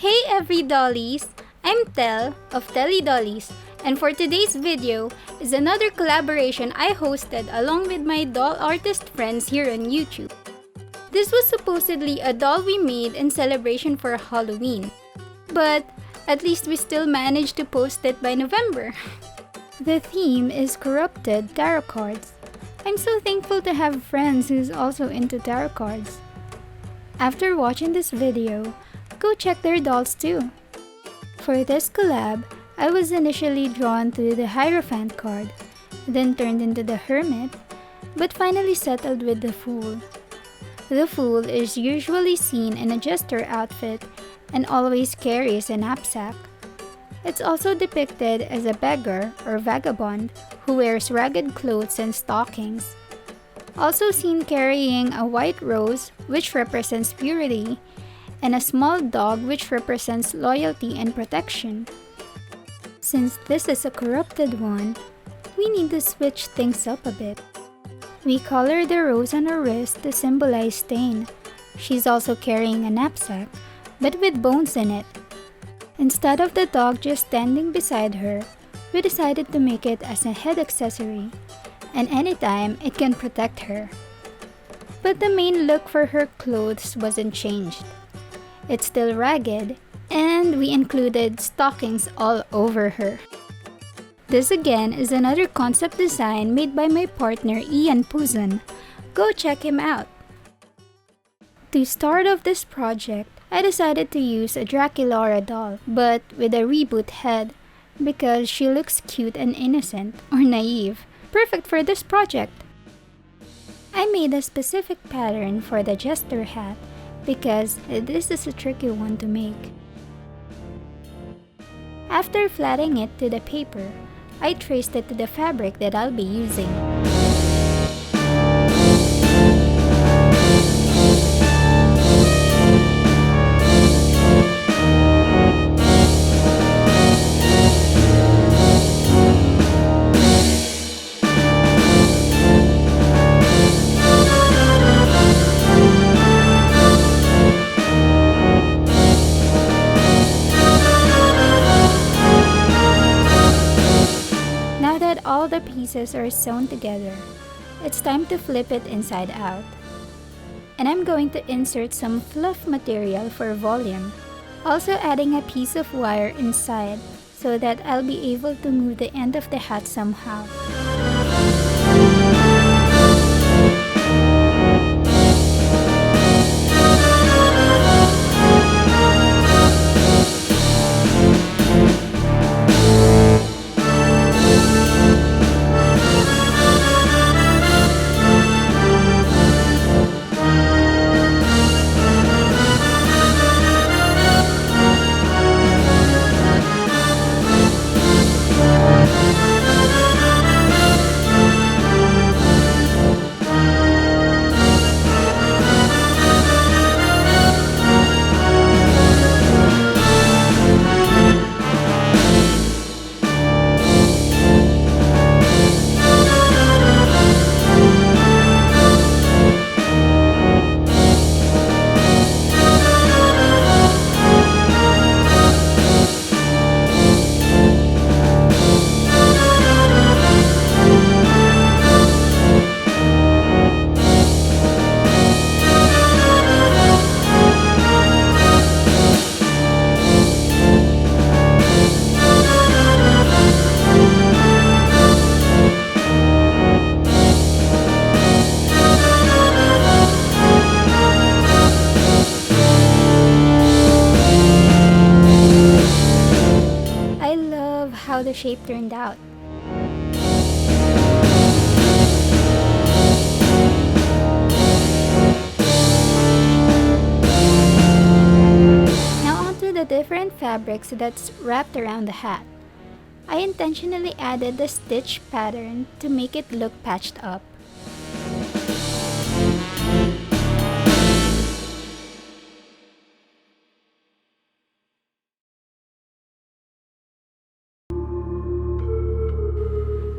Hey Everydollies! I'm Telle of Dollies, and for today's video is another collaboration I hosted along with my doll artist friends here on YouTube. This was supposedly a doll we made in celebration for Halloween, but at least we still managed to post it by November. The theme is corrupted tarot cards. I'm so thankful to have friends who's also into tarot cards. After watching this video, go check their dolls too. For this collab, I was initially drawn to the Hierophant card, then turned into the Hermit, but finally settled with the Fool. The Fool is usually seen in a jester outfit and always carries a knapsack. It's also depicted as a beggar or vagabond who wears ragged clothes and stockings. Also seen carrying a white rose, which represents purity, and a small dog, which represents loyalty and protection. Since this is a corrupted one, we need to switch things up a bit. We color the rose on her wrist to symbolize stain. She's also carrying a knapsack, but with bones in it. Instead of the dog just standing beside her, we decided to make it as a head accessory, and anytime it can protect her. But the main look for her clothes wasn't changed. It's still ragged, and we included stockings all over her. This again is another concept design made by my partner Ian Puzon. Go check him out. To start off this project, I decided to use a Draculaura doll, but with a reboot head, because she looks cute and innocent, or naive, perfect for this project. I made a specific pattern for the jester hat, because this is a tricky one to make. After flattening it to the paper, I traced it to the fabric that I'll be using. All the pieces are sewn together, it's time to flip it inside out. And I'm going to insert some fluff material for volume, also adding a piece of wire inside so that I'll be able to move the end of the hat somehow. How the shape turned out. Now onto the different fabrics that's wrapped around the hat. I intentionally added the stitch pattern to make it look patched up.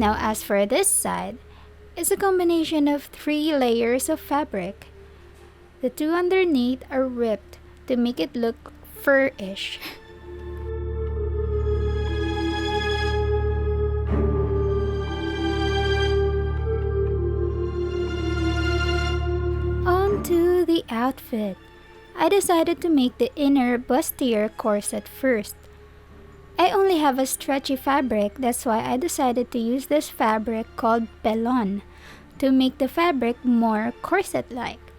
Now as for this side, it's a combination of 3 layers of fabric. The 2 underneath are ripped to make it look fur-ish. On to the outfit. I decided to make the inner bustier corset first. I only have a stretchy fabric, that's why I decided to use this fabric called pelon to make the fabric more corset-like.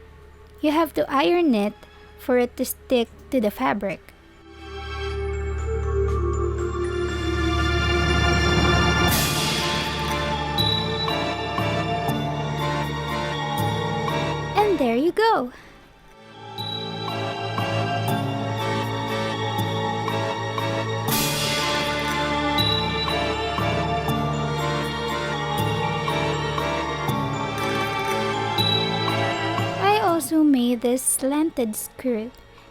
You have to iron it for it to stick to the fabric. And there you go! Also made this slanted skirt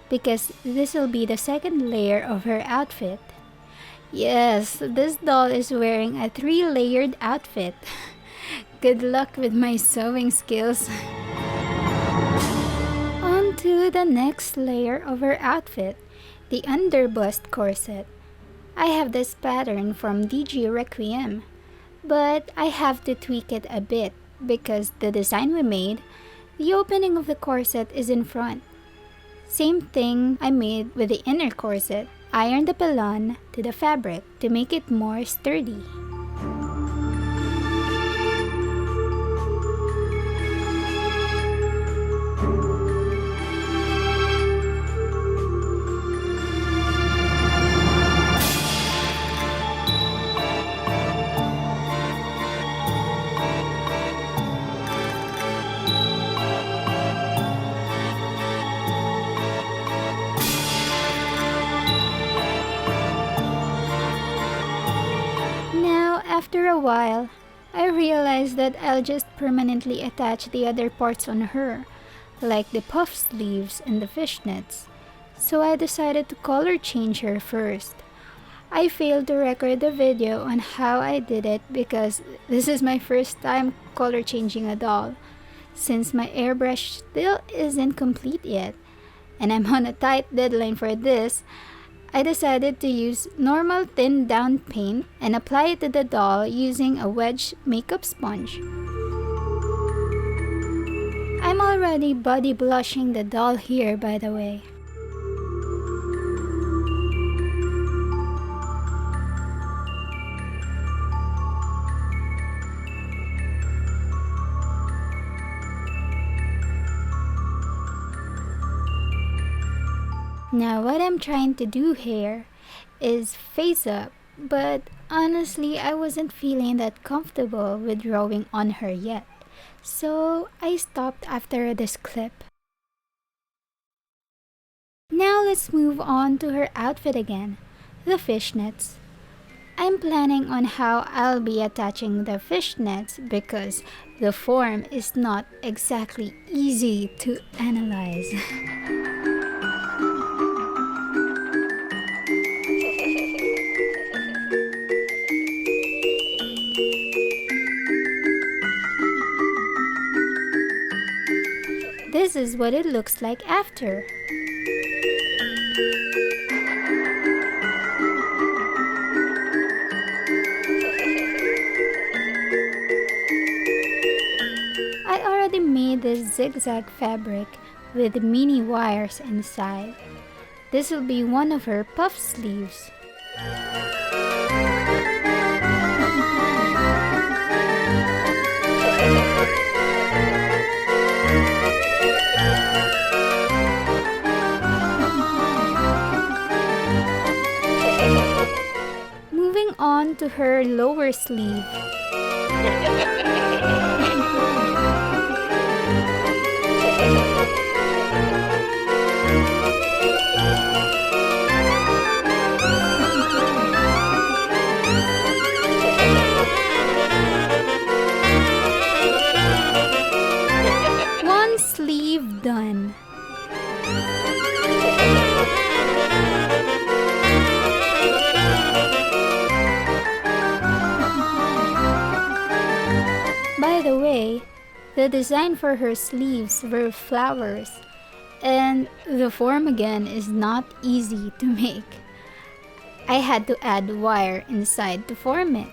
because this will be the second layer of her outfit. Yes, this doll is wearing a 3-layered outfit. Good luck with my sewing skills. On to the next layer of her outfit, the underbust corset. I have this pattern from DG Requiem, but I have to tweak it a bit because the design we made, the opening of the corset is in front. Same thing I made with the inner corset. Iron the pelon to the fabric to make it more sturdy. After a while, I realized that I'll just permanently attach the other parts on her, like the puff sleeves and the fishnets. So I decided to color change her first. I failed to record the video on how I did it because this is my first time color changing a doll, since my airbrush still isn't complete yet, and I'm on a tight deadline for this. I decided to use normal thin down paint and apply it to the doll using a wedge makeup sponge. I'm already body blushing the doll here, by the way. Now what I'm trying to do here is face up, but honestly I wasn't feeling that comfortable with drawing on her yet, so I stopped after this clip. Now let's move on to her outfit again, the fishnets. I'm planning on how I'll be attaching the fishnets because the form is not exactly easy to analyze. This is what it looks like after. I already made this zigzag fabric with mini wires inside. This will be one of her puff sleeves. Moving on to her lower sleeve. One sleeve done. By the way, the design for her sleeves were flowers, And the form again is not easy to make. I had to add wire inside to form it.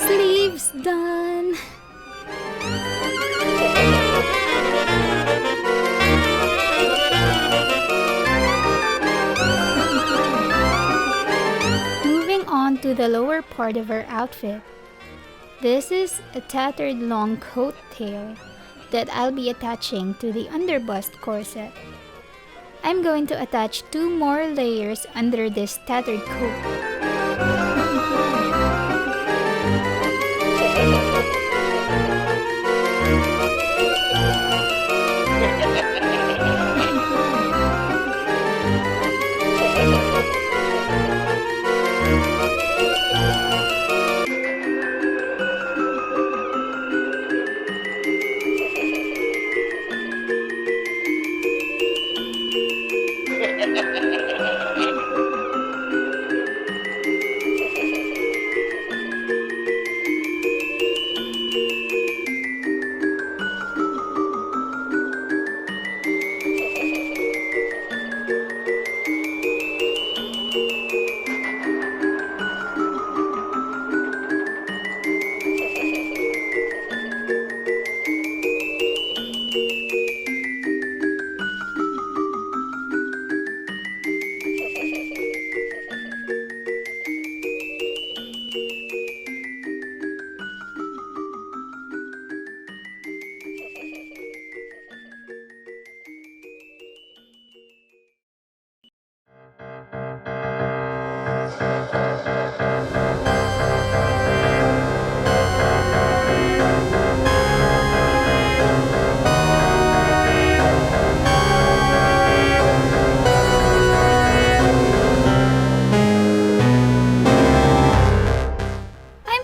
Sleeves done! Moving on to the lower part of her outfit. This is a tattered long coat tail that I'll be attaching to the underbust corset. I'm going to attach 2 more layers under this tattered coat.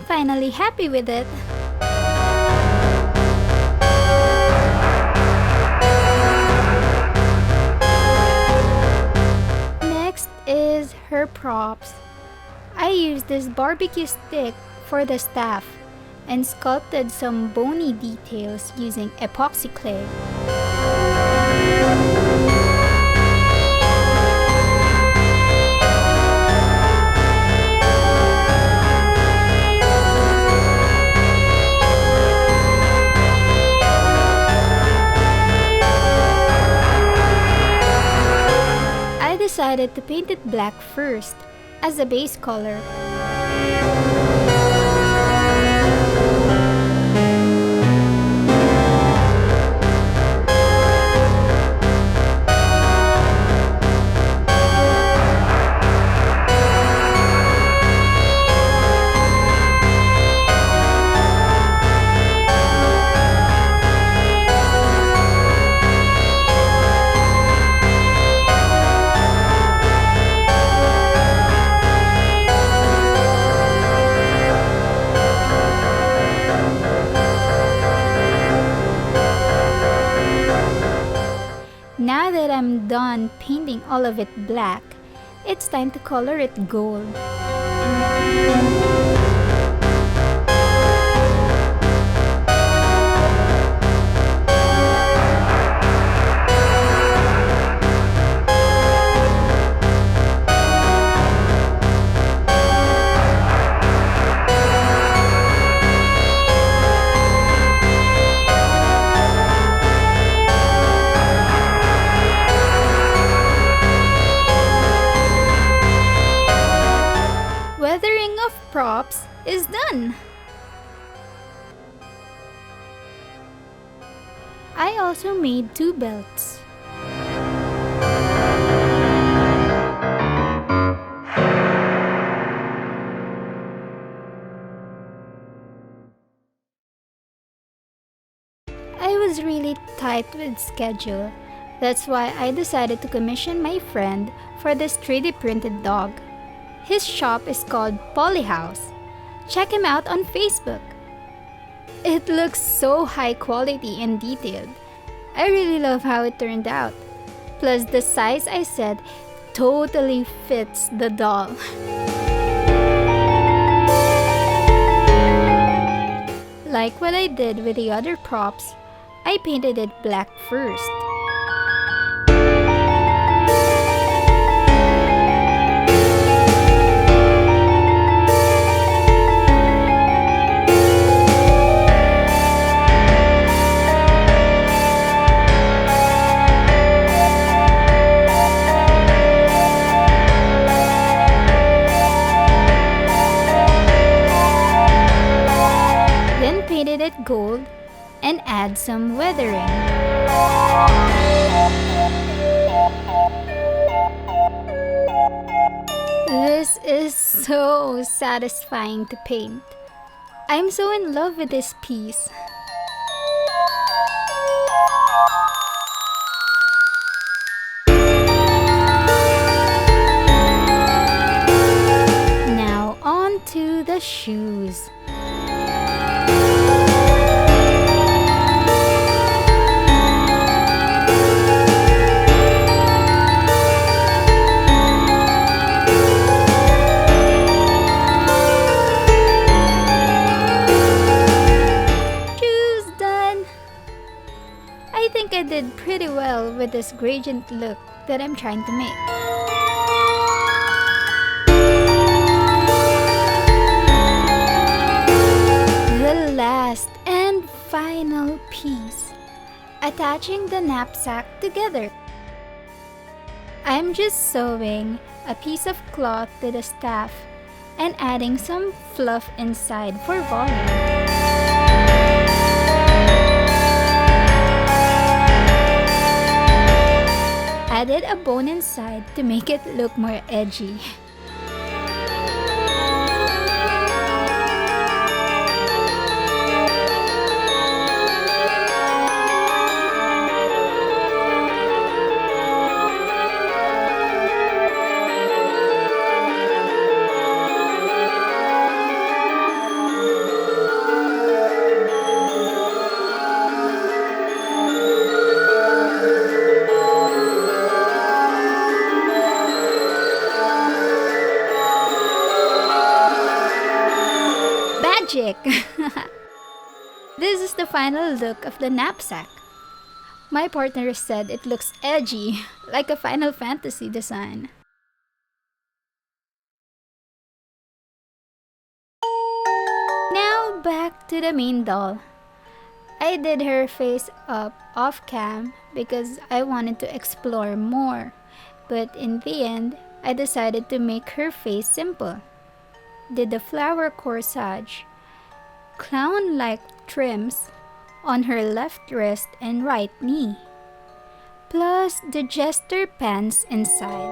Finally happy with it. Next is her props. I used this barbecue stick for the staff and sculpted some bony details using epoxy clay. Decided to paint it black first as a base color. Now that I'm done painting all of it black, it's time to color it gold. Weathering of props is done. I also made 2 belts. I was really tight with schedule. That's why I decided to commission my friend for this 3D printed dog. His shop is called Polihaus. Check him out on Facebook. It looks so high quality and detailed. I really love how it turned out. Plus the size I said totally fits the doll. Like what I did with the other props, I painted it black first. Painted it gold and add some weathering. This is so satisfying to paint. I'm so in love with this piece. Now on to the shoes. I did pretty well with this gradient look that I'm trying to make. The last and final piece, attaching the knapsack together. I'm just sewing a piece of cloth to the staff and adding some fluff inside for volume. Added a bone inside to make it look more edgy. This is the final look of the knapsack. My partner said it looks edgy, like a Final Fantasy design. Now back to the main doll. I did her face up off cam because I wanted to explore more, but in the end, I decided to make her face simple. Did the flower corsage, clown-like trims on her left wrist and right knee, plus the jester pants inside.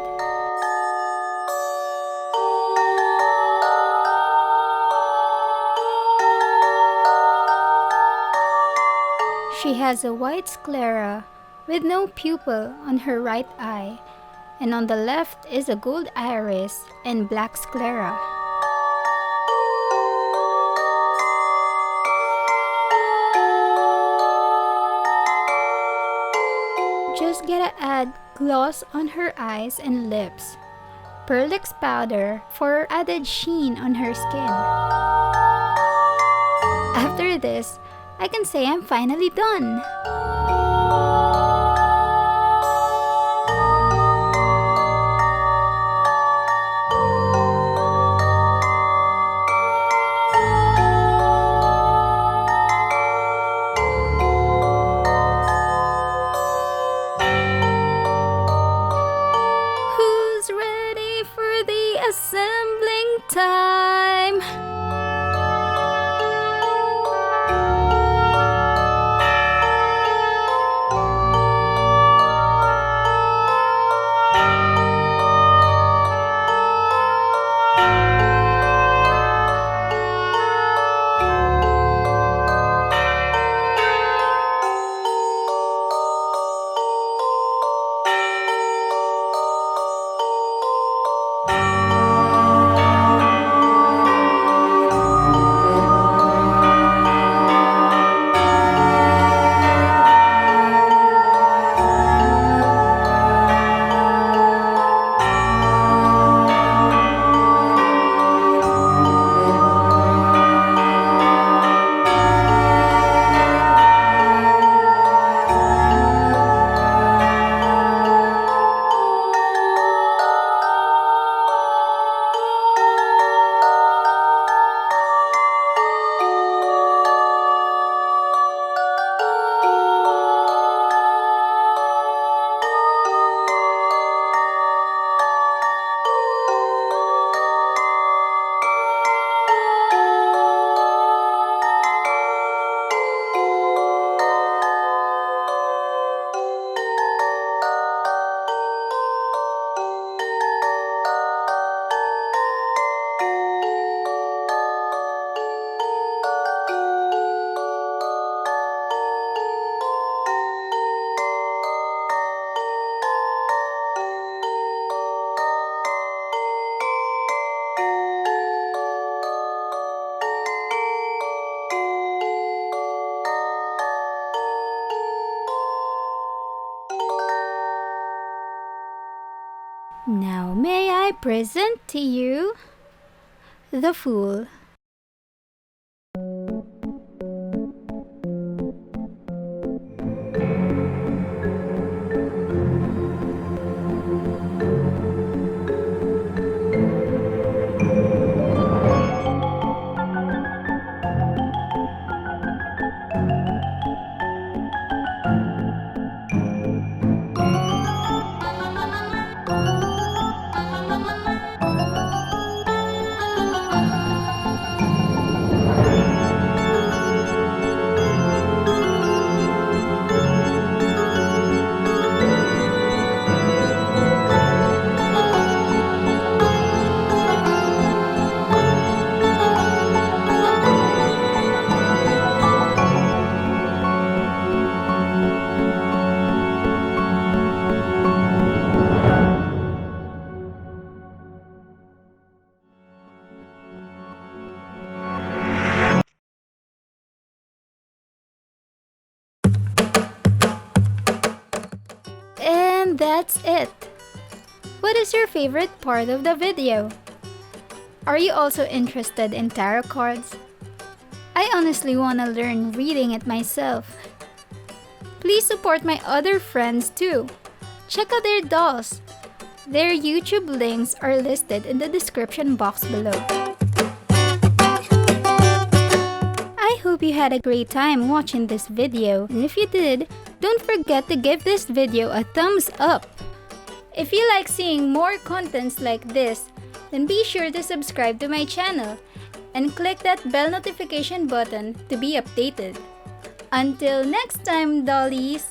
She has a white sclera with no pupil on her right eye, and on the left is a gold iris and black sclera. Just gotta add gloss on her eyes and lips, Pearlix powder for added sheen on her skin. After this, I can say I'm finally done. Assembling time. present to you the Fool. And that's it. What is your favorite part of the video? Are you also interested in tarot cards? I honestly wanna learn reading it myself. Please support my other friends too. Check out their dolls. Their YouTube links are listed in the description box below. I hope you had a great time watching this video, and if you did, don't forget to give this video a thumbs up. If you like seeing more contents like this, then be sure to subscribe to my channel and click that bell notification button to be updated. Until next time, dollies!